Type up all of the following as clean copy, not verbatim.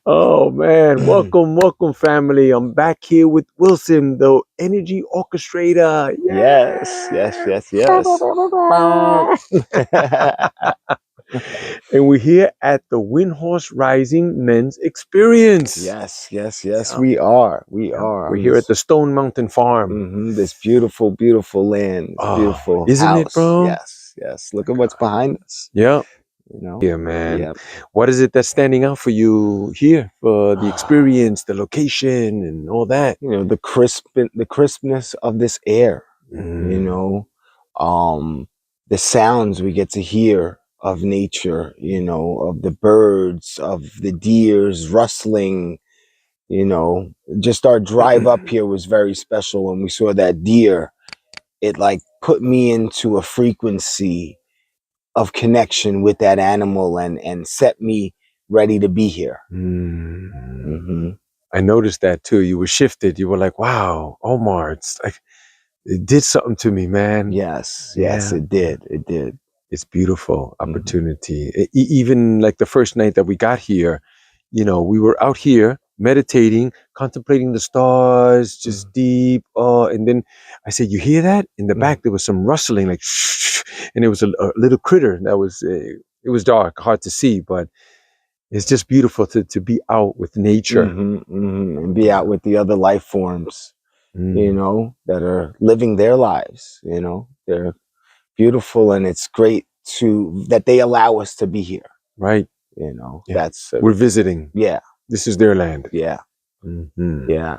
Oh man, welcome, family. I'm back here with Wilson, the energy orchestrator. Yes, yes, yes, yes. And we're here at the Windhorse Rising Men's Experience. Yes, yes, yes, Yeah. we are. We Yeah. are. We're here at the Stone Mountain Farm. This beautiful, beautiful land, this Oh, beautiful isn't it, house. bro? Yes, yes. Look at what's behind us. Yeah. You know? Yeah, man. Yep. What is it that's standing out for you here for the experience, the location, and all that? You know, the crispness of this air. You know, the sounds we get to hear of nature. You know, of the birds, of the deers rustling. You know, just our drive up here was very special. When we saw that deer, it like put me into a frequency of connection with that animal and set me ready to be here. I noticed that too. You were shifted. You were like, wow, Omar, it's like, it did something to me, man. Yes, Yeah. it did. It did. It's beautiful opportunity. Even like the first night that we got here, you know, we were out here meditating, contemplating the stars, just deep. Oh, and then I said, "You hear that?" In the back, there was some rustling, like, shh, and it was a little critter that was. It was dark, hard to see, but it's just beautiful to be out with nature and be out with the other life forms, you know, that are living their lives. You know, they're beautiful, and it's great that they allow us to be here. Right. You know, Yeah. that's we're visiting. Yeah. This is their land. Yeah. Yeah.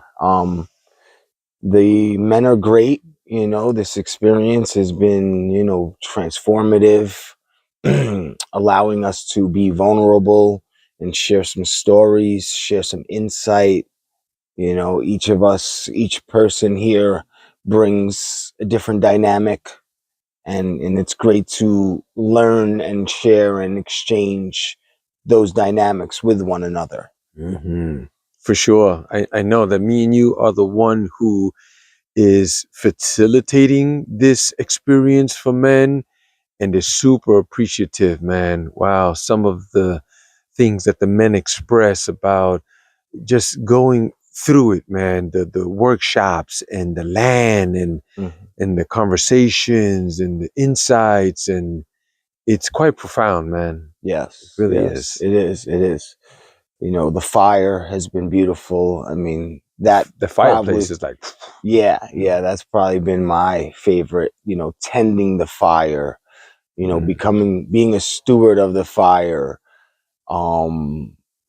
The men are great. You know, this experience has been, you know, transformative, allowing us to be vulnerable and share some stories, share some insight. You know, each of us, each person here brings a different dynamic, and it's great to learn and share and exchange those dynamics with one another. For sure. I know that me and you are the one who is facilitating this experience for men, and is super appreciative, man. Wow, some of the things that the men express about just going through it, man, the workshops and the land and the conversations and the insights, and it's quite profound, man. Yes, It really yes, is. it is. It is. You know, the fire has been beautiful. I mean, that The fireplace is like, yeah, that's probably been my favorite. You know, tending the fire. You know, being a steward of the fire.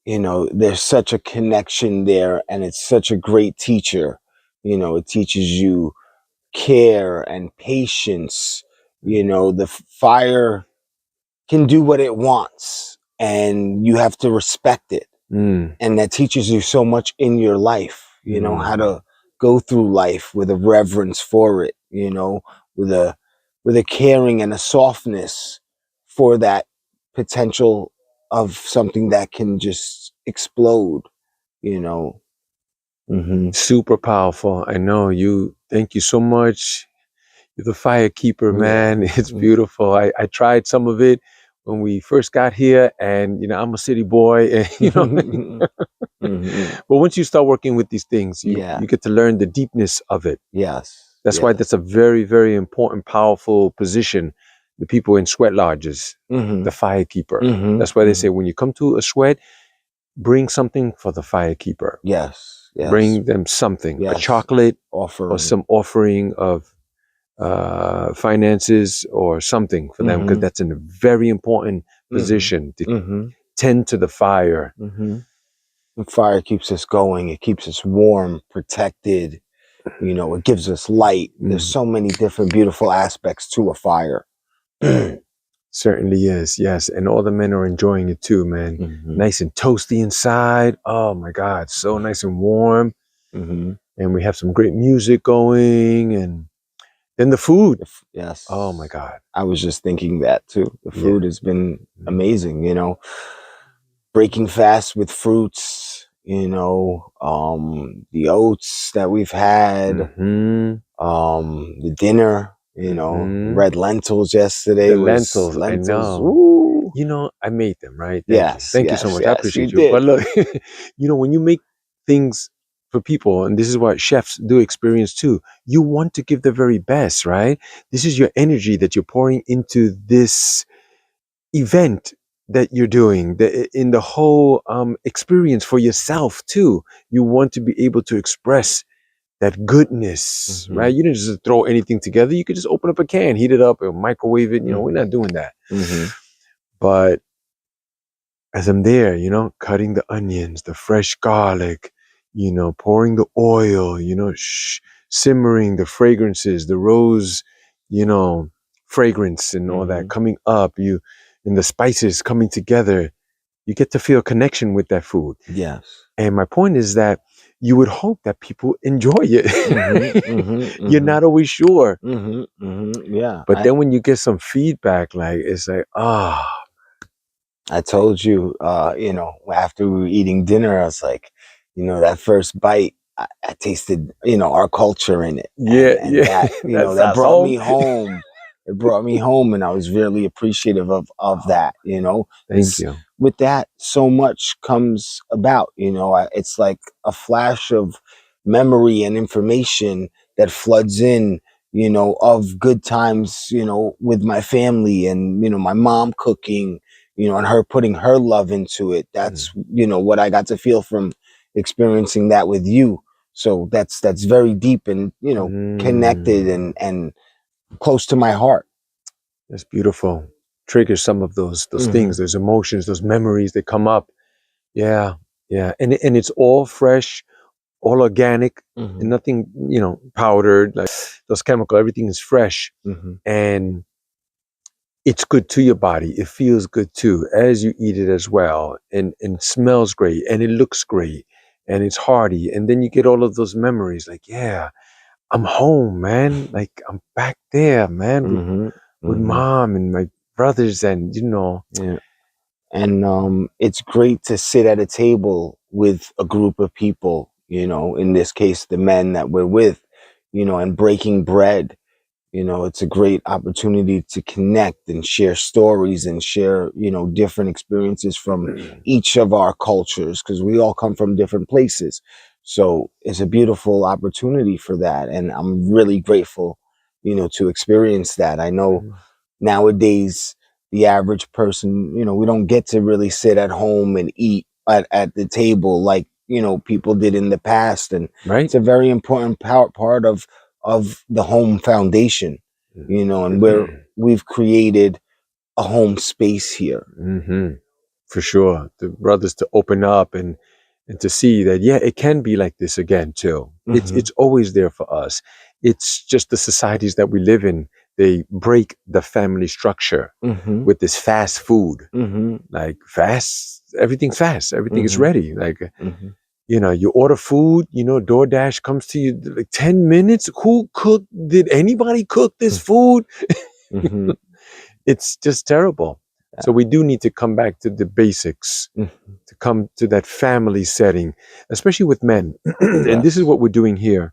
You know, there's such a connection there, and it's such a great teacher. You know, it teaches you care and patience. You know, the fire can do what it wants, and you have to respect it. And that teaches you so much in your life, you know, how to go through life with a reverence for it, you know, with a caring and a softness for that potential of something that can just explode, you know. super powerful. I know you. Thank you so much. You're the fire keeper, man. It's beautiful. I tried some of it when we first got here, and you know, I'm a city boy, and you know what I mean? But once you start working with these things, you get to learn the deepness of it. Yes. That's why that's a very, very important, powerful position. The people in sweat lodges, the fire keeper. That's why they say when you come to a sweat, bring something for the fire keeper. Yes. Bring them something, a chocolate or some offering of finances or something for them, because that's in a very important position to tend to the fire. The fire keeps us going. It keeps us warm, protected. You know, it gives us light. There's so many different beautiful aspects to a fire. Certainly is, yes. And all the men are enjoying it too, man. Nice and toasty inside. Oh my God, so nice and warm. And we have some great music going, and then the food. Yes. Oh my God. I was just thinking that too. The food has been amazing, you know. Breaking fast with fruits, you know, the oats that we've had, the dinner, You know, Hmm. red lentils yesterday The was lentils, I lentils. know. Ooh. You know, I made them, right? Thank you. Yes, Thank you so yes, much. I yes, you appreciate you. But did. look, when you make things for people, and this is what chefs do experience too, you want to give the very best, right? This is your energy that you're pouring into this event that you're doing, in the whole experience for yourself too. You want to be able to express that goodness, Mm-hmm. right? You didn't just throw anything together. You could just open up a can, heat it up, or microwave it. We're not doing that. Mm-hmm. But as I'm there, cutting the onions, the fresh garlic, pouring the oil, simmering the fragrances, the rose, you know, fragrance and all that Mm-hmm. coming up, and the spices coming together, you get to feel a connection with that food. Yes. And my point is that you would hope that people enjoy Mm-hmm. it. Mm-hmm. You're Mm-hmm. not always sure. Mm-hmm. Mm-hmm. Yeah. But then when you get some feedback, like it's like, I told you, after we were eating dinner, I was like, that first bite, I tasted, our culture in it, yeah, and yeah, that, that that sounds brought home. me home. It brought me home, and I was really appreciative of Oh, that, thank because you. with that, so much comes about. It's like a flash of memory and information that floods in. Of good times, with my family, and my mom cooking, and her putting her love into it. Mm. That's, what I got to feel from experiencing that with you. So that's very deep and, connected Mm. and close to my heart. That's beautiful. Triggers some of those Mm-hmm. things, those emotions, those memories that come up. Yeah, yeah, and it's all fresh, all organic, and Mm-hmm. nothing, powdered like those chemical. Everything is fresh, Mm-hmm. and it's good to your body. It feels good too as you eat it as well, and smells great, and it looks great, and it's hearty, and then you get all of those memories. Like, yeah, I'm home, man. Like I'm back there, man, with Mm-hmm. with Mm-hmm. mom and my brothers, and Yeah. And it's great to sit at a table with a group of people, in this case, the men that we're with, and breaking bread. It's a great opportunity to connect and share stories and share, different experiences from each of our cultures, because we all come from different places. So it's a beautiful opportunity for that. And I'm really grateful, to experience that. I know nowadays, the average person, we don't get to really sit at home and eat at the table like, people did in the past. And right. it's a very important part of the home foundation, and where we've created a home space here. Hmm. For sure, the brothers to open up and to see that, yeah, it can be like this again too. it's Mm-hmm. it's always there for us. It's just the societies that we live in, they break the family structure Mm-hmm. with this fast food. Mm-hmm. Like fast, everything is Mm-hmm. ready. Like, Mm-hmm. you order food, DoorDash comes to you like 10 minutes. Who cooked? Did anybody cook this food? Mm-hmm. It's just terrible. So we do need to come back to the basics, Mm-hmm. to come to that family setting, especially with men. And this is Yes. what we're doing here,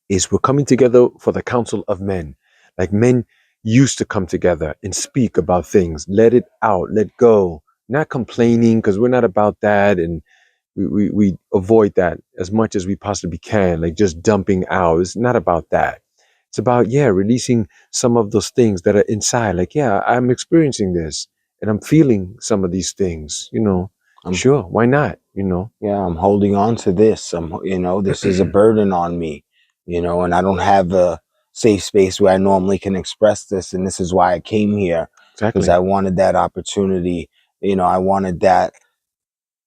is we're coming together for the council of men. Like men used to come together and speak about things, let it out, let go, not complaining, because we're not about that. And we avoid that as much as we possibly can, like just dumping out. It's not about that. It's about, yeah, releasing some of those things that are inside. Like, yeah, I'm experiencing this and I'm feeling some of these things. I'm Sure, why not? Yeah, I'm holding on to this. This is a burden on me, and I don't have a safe space where I normally can express this. And this is why I came here, because Exactly. I wanted that opportunity. I wanted that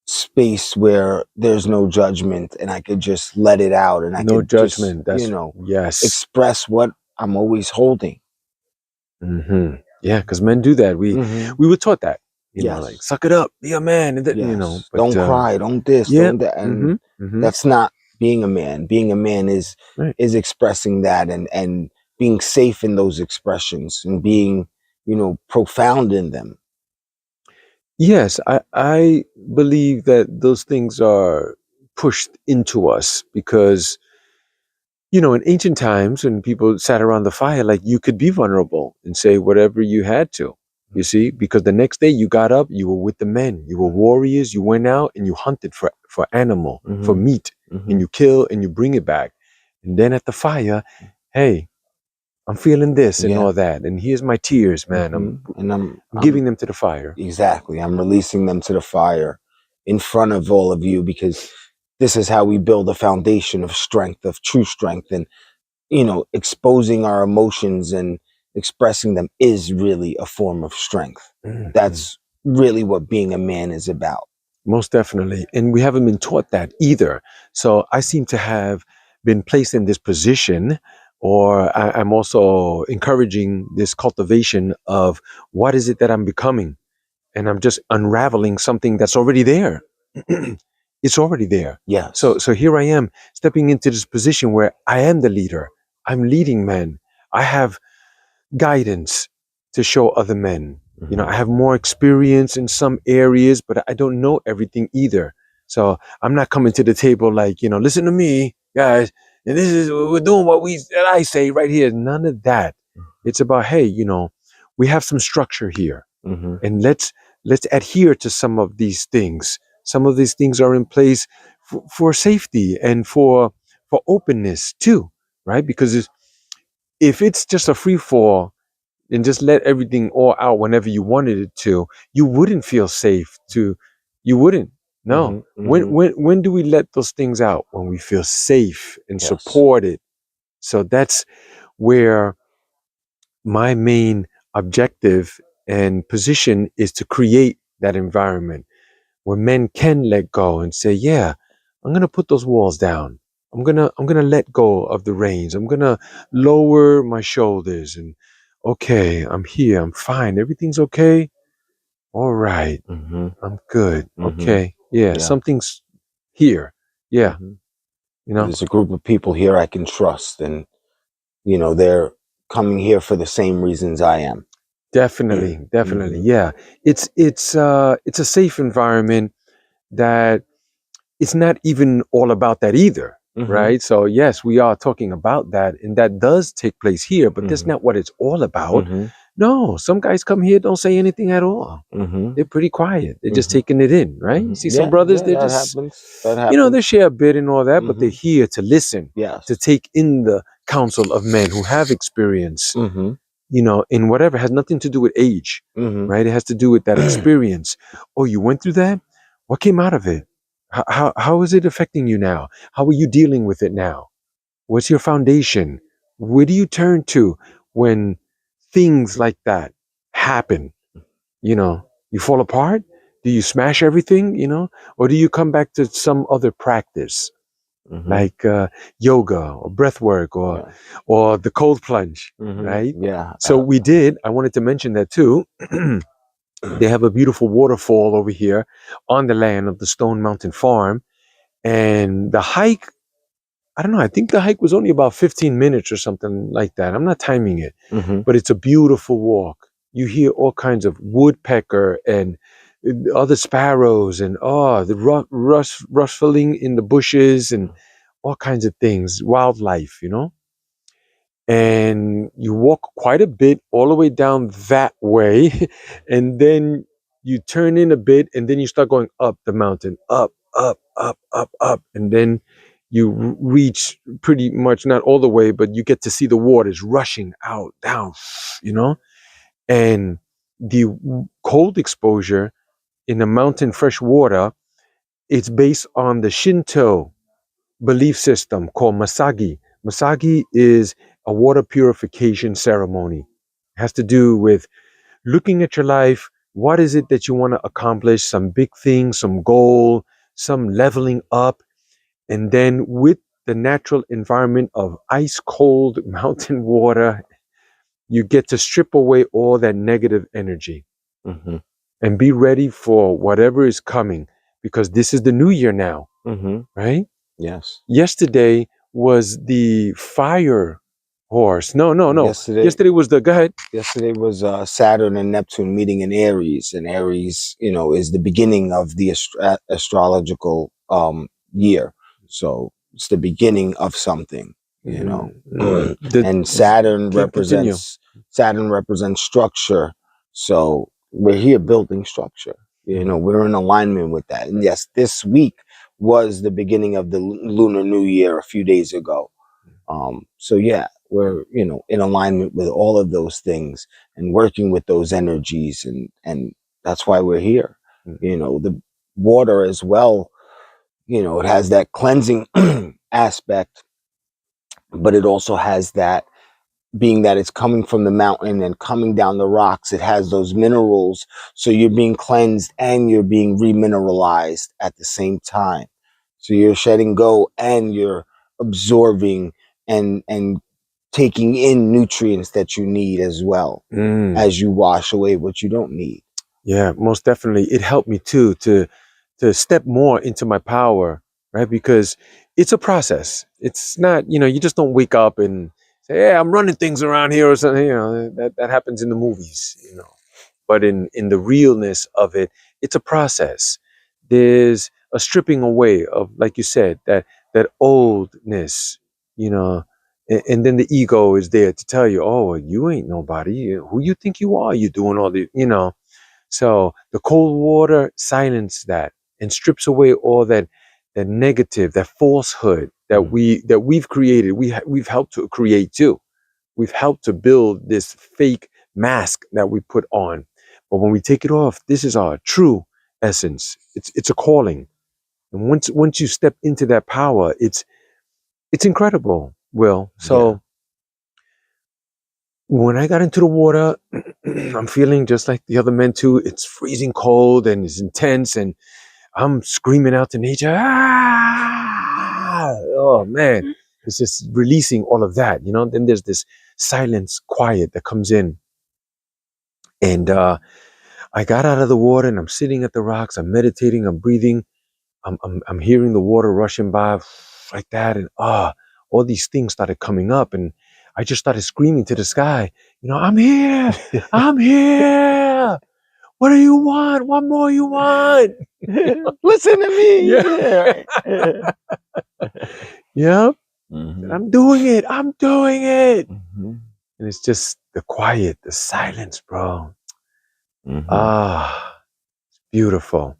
space where there's no judgment and I could just let it out and I No could just, judgment. Yes. express what I'm always holding. Yeah, because men do that. We Hmm. we were taught that, like Yes. suck it up, be a man, and Yes. but Don't cry. Don't this. yeah, Don't that. And mm-hmm. that's not being a man. Being a man is Right. expressing that and being safe in those expressions and being, profound in them. Yes, I believe that those things are pushed into us because in ancient times when people sat around the fire, like you could be vulnerable and say whatever you had to, you see, because the next day you got up, you were with the men, you were warriors, you went out and you hunted for animal, for Mm-hmm. meat, and Mm-hmm. you kill and you bring it back. And then at the fire, hey, I'm feeling this and Yeah. all that. And here's my tears, man. Mm-hmm. And I'm giving them to the fire. exactly. I'm releasing them to the fire in front of all of you, because this is how we build a foundation of strength, of true strength. And, exposing our emotions and expressing them is really a form of strength. Mhm. That's really what being a man is about. Most definitely. And we haven't been taught that either. So I seem to have been placed in this position, or I'm also encouraging this cultivation of what is it that I'm becoming? And I'm just unraveling something that's already there. It's already there. So Yes. so here I am stepping into this position where I am the leader. I'm leading men. I have guidance to show other men. Mm-hmm. I have more experience in some areas, but I don't know everything either. So I'm not coming to the table like, listen to me, guys, and this is we're doing what I say right here. None of that. It's about, hey, we have some structure here, Mm-hmm. and let's adhere to some of these things. Some of these things are in place for safety and for openness too, right? Because if it's just a free fall and just let everything all out whenever you wanted it to, you wouldn't feel safe to, you wouldn't. No. Mm-hmm. Mm-hmm. When do we let those things out? When we feel safe and Yes. supported. So that's where my main objective and position is to create that environment where men can let go and say, yeah, I'm going to put those walls down. I'm going to let go of the reins. I'm going to lower my shoulders and okay, I'm here. I'm fine. Everything's okay. All right. Mm-hmm. I'm good. Mm-hmm. Okay. Yeah, Yeah. something's here. Yeah, Mm-hmm. you know. There's a group of people here I can trust, and they're coming here for the same reasons I am. Definitely, definitely. Mm-hmm. Yeah. It's a safe environment that it's not even all about that either, Mm-hmm. right? So yes, we are talking about that, and that does take place here, but that's Mm-hmm. not what it's all about. Mm-hmm. No, some guys come here, don't say anything at all. Mm-hmm. They're pretty quiet. They're just Mm-hmm. taking it in, right? You Mm-hmm. see some Yeah, brothers, yeah, they're that just, happens. That they happens. share a bit and all that, but they're Mm-hmm. here to listen, to Yes. take in the counsel of men who have experience, Mm-hmm. in whatever has nothing to do with age, Mm-hmm. right? It has to do with that experience. Oh, you went through that? What came out of it? How is it affecting you now? How are you dealing with it now? What's your foundation? Where do you turn to when things like that happen? You fall apart? Do you smash everything, or do you come back to some other practice Mm-hmm. like yoga or breath work or Yeah. the cold plunge, Mm-hmm. right? Yeah. So we did. I wanted to mention that too. They have a beautiful waterfall over here on the land of the Stone Mountain Farm, and the hike. I don't know. I think the hike was only about 15 minutes or something like that. I'm not timing it, Mm-hmm. but it's a beautiful walk. You hear all kinds of woodpecker and other sparrows and the rustling in the bushes and all kinds of things, wildlife. And you walk quite a bit all the way down that way, and then you turn in a bit, and then you start going up the mountain, up, up, up, up, up, and then you reach pretty much not all the way, but you get to see the waters rushing out, down, you know, and the cold exposure in the mountain fresh water. It's based on the Shinto belief system called Masagi. Masagi is a water purification ceremony. It has to do with looking at your life. What is it that you want to accomplish? Some big thing, some goal, some leveling up. And then with the natural environment of ice cold mountain water, you get to strip away all that negative energy Mm-hmm. and be ready for whatever is coming, because this is the new year now, Mm-hmm. right? Yes. Yesterday was the fire horse. No, no, no. Yesterday, Yesterday was the, go ahead. yesterday was Saturn and Neptune meeting in Aries, and Aries, is the beginning of the astrological year. So it's the beginning of something. you know. The, And Saturn continue. represents structure. So we're here building structure. You know, we're in alignment with that. And yes, this week was the beginning of the Lunar New Year a few days ago. So yeah, we're, you know, in alignment with all of those things and working with those energies, and that's why we're here. You know, the water as well, you know, it has that cleansing aspect, but it also has that, being that it's coming from the mountain and coming down the rocks, it has those minerals. So you're being cleansed and you're being remineralized at the same time. So you're shedding go and you're absorbing and taking in nutrients that you need as well, as you wash away what you don't need. Yeah, most definitely. It helped me too to step more into my power, right? Because it's a process. It's not, you just don't wake up and say, "Hey, I'm running things around here," or something. That happens in the movies. But in the realness of it, it's a process. There's a stripping away of, like you said, that oldness, you know, and then the ego is there to tell you, "Oh, you ain't nobody. Who you think you are? You doing all the." So the cold water silences that and strips away all that negative, that falsehood that we've created. We've helped to create too. We've helped to build this fake mask that we put on. But when we take it off, this is our true essence. It's a calling. And once you step into that power, it's incredible. Will. Yeah. So when I got into the water, I'm feeling just like the other men too. It's freezing cold and it's intense, and I'm screaming out to nature. Ah! Oh man, it's just releasing all of that. Then there's this silence, quiet that comes in, and I got out of the water and I'm sitting at the rocks. I'm meditating. I'm breathing. I'm hearing the water rushing by like that, and all these things started coming up, and I just started screaming to the sky. I'm here. I'm here. What do you want? What more you want? Listen to me. Yeah. Yeah. Yep. Mhm. I'm doing it. I'm doing it. Mhm. And it's just the quiet, the silence, bro. Mhm. Beautiful.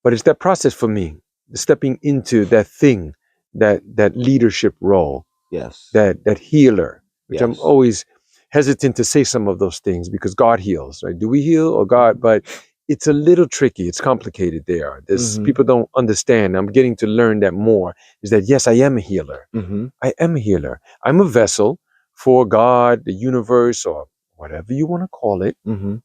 But it's that process for me, stepping into that thing, that leadership role, Yes. that healer, which I'm Yes. always hesitant to say some of those things because God heals, right? Do we heal or God? But it's a little tricky. It's complicated there. There's Mhm. people don't understand. I'm getting to learn that more. Is that yes, I am a healer. Mhm. I am a healer. I'm a vessel for God, the universe, or whatever you want to call it. Mhm.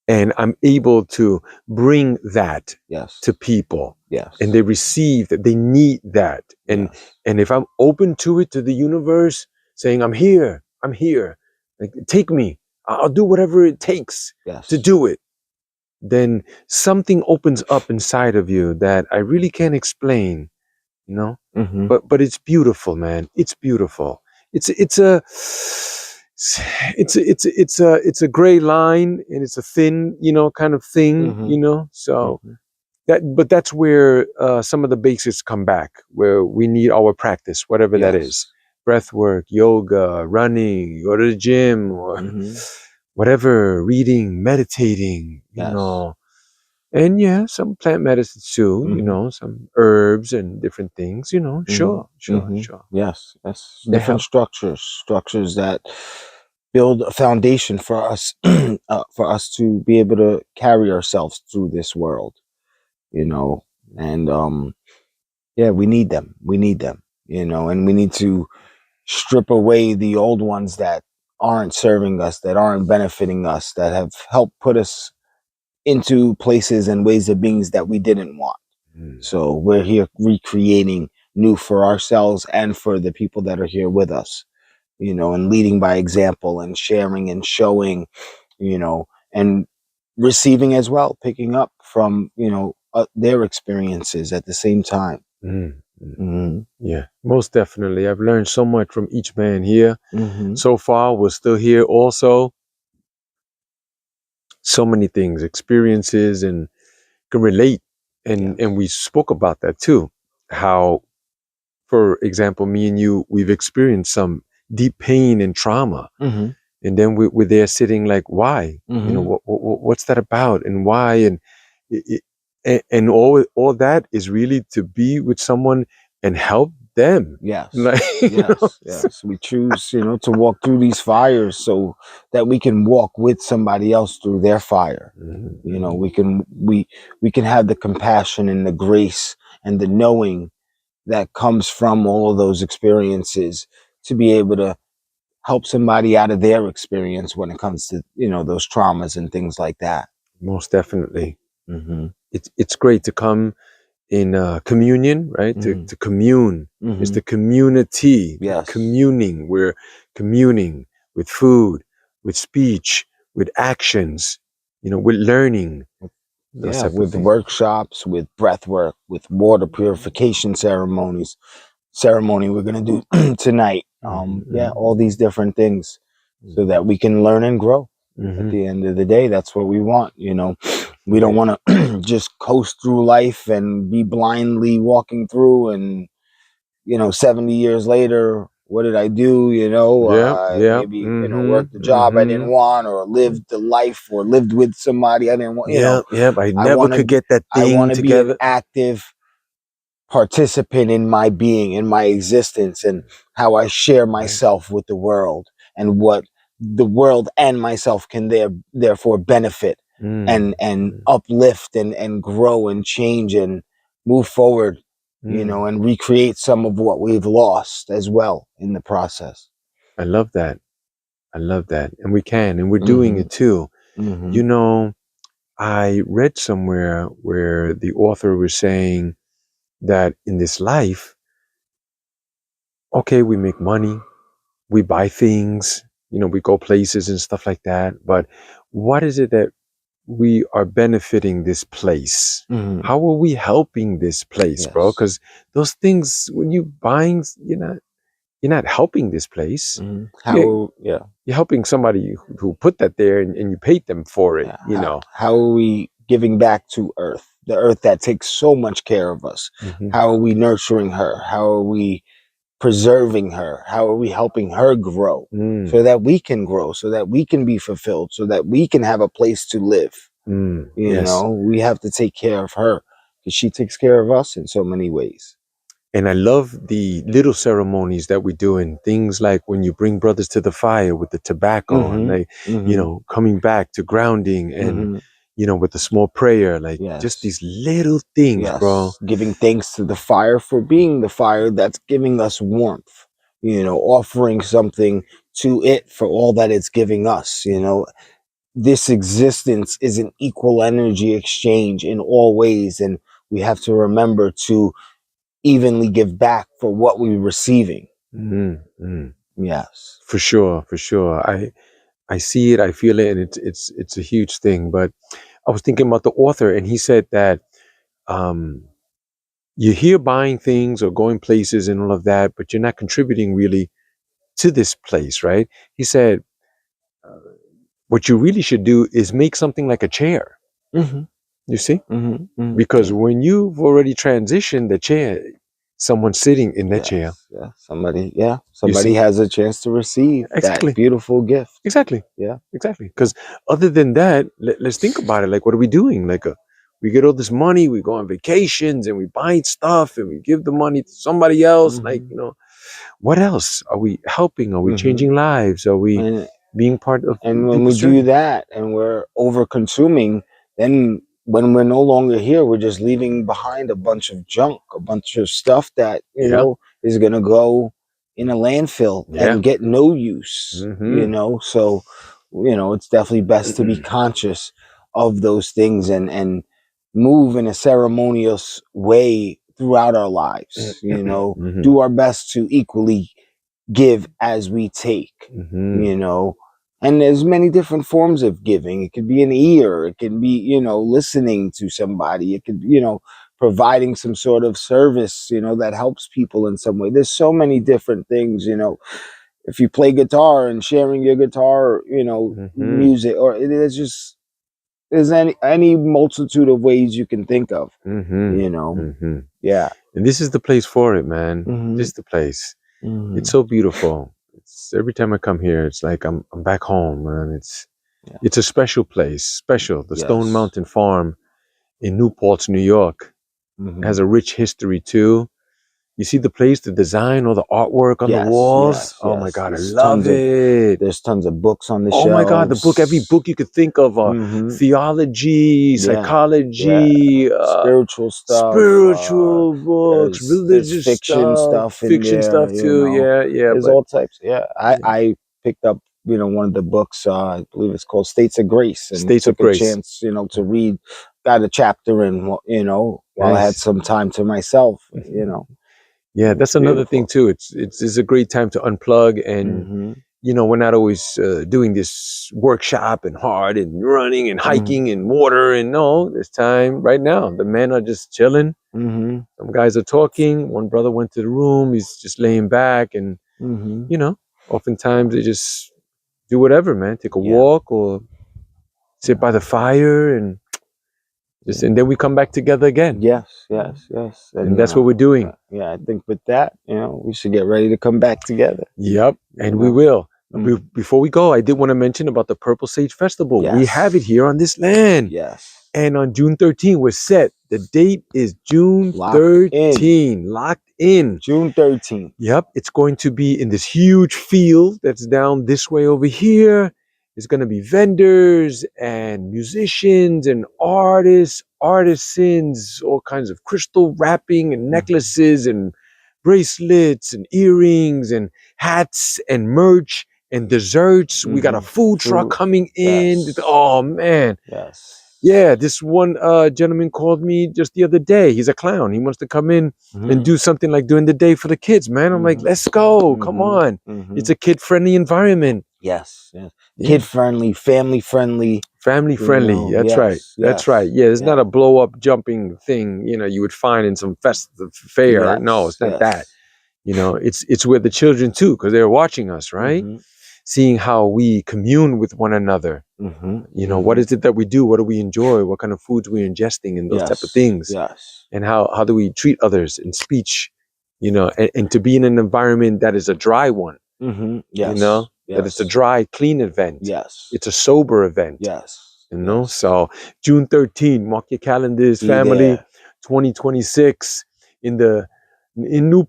And I'm able to bring that Yes. to people, Yes. and they receive that. They need that. And Yes. and if I'm open to it, to the universe saying, I'm here, like, take me, I'll do whatever it takes Yes. to do it, then something opens up inside of you that I really can't explain, Mhm. but it's beautiful, man. It's beautiful. It's a gray line, and it's a thin, kind of thing, Mhm. so Mhm. but that's where some of the basics come back, where we need our practice, whatever that is. Yes. Breath work, yoga, running, go to the gym, or Mhm. whatever, reading, meditating, Yes. and yeah, some plant medicine too, Mhm. some herbs and different things, Mhm. sure, sure, Mhm. sure. Yes. That's They different help. structures that build a foundation for us, for us to be able to carry ourselves through this world. You know, and yeah, we need them. We need them. And we need to strip away the old ones that aren't serving us, that aren't benefiting us, that have helped put us into places and ways of beings that we didn't want. Mm. So we're here recreating new for ourselves and for the people that are here with us, and leading by example and sharing and showing, and receiving as well, picking up from, their experiences at the same time. Mm, mm. Hmm. Yeah, most definitely. I've learned so much from each man here. Hmm. So far, we're still here also. So many things, experiences, and can relate. And Yes. we spoke about that too. How for example, me and you, we've experienced some deep pain and trauma, Mm-hmm. and then we're there sitting like, why? You know, Mm-hmm. what's that about, and why? And and all that is really to be with someone and help them, Yes. like you know. Yes. Yes. We choose, to walk through these fires so that we can walk with somebody else through their fire. Mhm. We can have the compassion and the grace and the knowing that comes from all of those experiences to be able to help somebody out of their experience when it comes to, those traumas and things like that. Most definitely, Mm-hmm. it's great to come in communion, right? To Mm-hmm. commune. It's Mm-hmm. the community, Yes. communing. We're communing with food, with speech, with actions, with learning, those Yeah, type of with things. workshops, with breath work, with water purification ceremony we're gonna do tonight. Yeah, Mhm, all these different things so mhm, that we can learn and grow. At mhm. the end of the day, that's what we want. We don't Yeah, want to just coast through life and be blindly walking through and 70 years later, what did I do? yeah, yeah. Maybe, Mhm, worked the job I didn't mhm. want, or lived the life, or lived with somebody I didn't want. Yeah, yeah. I I never want to could be, get that I want thing to be an together. active participant in my being, in my existence, and how I share Right. myself with the world, and what the world and myself can therefore benefit Mm, and mm, uplift and grow and change and move forward, mm. and recreate some of what we've lost as well in the process. I love that. I love that. And we can, and we're doing Mm-hmm. it too. Mm-hmm. You know, I read somewhere where the author was saying that in this life, okay, we make money, we buy things, we go places and stuff like that. But what is it that we are benefiting this place? Mm-hmm. How are we helping this place, bro? Yes. Because those things, when you buying, you're not helping this place. Mm-hmm. You Yeah. you're helping somebody who put that there, and you paid them for it. Yeah. How are we giving back to Earth, the Earth that takes so much care of us? Hmm. How are we nurturing her? How are we preserving her? How are we helping her grow Mm, so that we can grow, so that we can be fulfilled, so that we can have a place to live? yes. We have to take care of her because she takes care of us in so many ways. And I love the little ceremonies that we do, and things like when you bring brothers to the fire with the tobacco, and Mm-hmm. Mm-hmm. coming back to grounding, and Mm-hmm. with the small prayer, like just Yes. these little things, bro. Yes, giving thanks to the fire for being the fire that's giving us warmth, offering something to it for all that it's giving us. This existence is an equal energy exchange in all ways, and we have to remember to evenly give back for what we're receiving. Mm, mm. Yes. For sure, for sure. I see it, I feel it, and it's a huge thing. But I was thinking about the author, and he said that um, you're here buying things or going places and all of that, but you're not contributing really to this place, right? He said, uh, what you really should do is make something like a chair, Mm-hmm. you see? Mm-hmm. Mm-hmm. Because Yeah. when you've already transitioned the chair, someone's sitting in that chair, Yes. Yeah. Somebody you see? has a chance to receive that Exactly, beautiful gift. exactly, Yeah. exactly. Because other than that, let's think about it. Like, what are we doing? Like, we get all this money, we go on vacations, and we buy stuff, and we give the money to somebody else. Like, Mm-hmm. what else are we helping? Are we Mm-hmm. changing lives? Are we And being part of And when we people's do journey? that and we're over consuming, then when we're no longer here, we're just leaving behind a bunch of junk, a bunch of stuff that, Yeah, is going to go in a landfill yeah. and get no use, Mm-hmm. So, it's definitely best to be conscious of those things and move in a ceremonious way throughout our lives, Mm-hmm. do our best to equally give as we take, Mm-hmm. you know. And there's many different forms of giving. It could be an ear, it can be, listening to somebody, it could, providing some sort of service, that helps people in some way. There's so many different things, if you play guitar and sharing your guitar, Mm-hmm. music, or it is just there's any multitude of ways you can think of, Mm-hmm. you know. Mm-hmm. Yeah. And this is the place for it, man. Mm-hmm. This is the place. Mm-hmm. It's so beautiful. It's every time I come here, it's like I'm back home, man. Yeah. It's a special place. Special. The Stone Yes. Mountain Farm in Paltz, New York, Mm-hmm. has a rich history too. You see the place, the design, all the artwork on the Yes, walls. yes, Oh my yes. God, There's I love tons of- it. There's tons of books on the Oh shelves. my God, the book, every book you could think of, Mhm. theology, Yeah, psychology, spiritual stuff, spiritual books, there's religious fiction stuff in fiction there, stuff you too. know. Yeah, yeah. There's But all types. Yeah, I picked up, you know, one of the books. I believe it's called States of Grace, and States of took a Grace. chance, you know, to read. Got a chapter in, you know, while I had Nice. some time to myself, you know. Yeah, that's another thing beautiful. too. It's a great time to unplug, and Mm-hmm. you know, we're not always doing this workshop and hard and running and hiking and water, and no, there's time right now. The men are just chilling. Mm-hmm. Some guys are talking. One brother went to the room. He's just laying back, and Mm-hmm. you know, oftentimes they just do whatever, man. Take a Yeah. walk or sit by the fire, and just, and then we come back together again. Yes, yes, yes. And that's what we're doing. Yeah, I think with that, you know, we should get ready to come back together. Yep, and You we know? will. Mm. Before we go, I did want to mention about the Purple Sage Festival. We Yes. have it here on this land. Yes. And on June 13, we're set. The date is June Locked 13. Locked in. June 13th. Yep. It's going to be in this huge field that's down this way over here. It's going to be vendors and musicians and artists, artisans, all kinds of crystal wrapping and necklaces and bracelets and earrings and hats and merch and desserts. We got a food truck coming in. Yes. Oh, man. Yes. Yeah, this one gentleman called me just the other day. He's a clown. He wants to come in and do something like during the day for the kids, man. I'm like, let's go. Come on. It's a kid-friendly environment. Yes, yes. Yeah. Kid-friendly, family-friendly. Family friendly. know, That's yes, right. That's yes, right. Yeah, it's yeah. not a blow-up jumping thing, you know, you would find in some festive fair. Yes, No, it's not yes. that. You know, it's with the children too, because they're watching us, right? Seeing how we commune with one another. You know, what is it that we do? What do we enjoy? What kind of foods we're ingesting and those type of things. Yes. And how do we treat others in speech, you know, and to be in an environment that is a dry one. Yes. You know, that it's a dry, clean event. Yes. It's a sober event. Yes. You know, so June 13, mark your calendars, Be family. there. 2026 in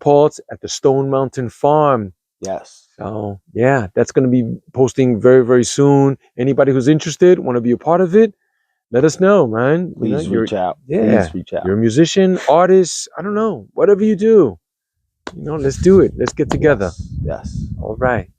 Paltz at the Stone Mountain Farm. Yes. So yeah, that's going to be posting very, very soon. Anybody who's interested, want to be a part of it, let us know, man. Please you know, reach out. Yeah, Please reach out. you're a musician, artist, I don't know, whatever you do, you know, let's do it. Let's get together. Yes. All right.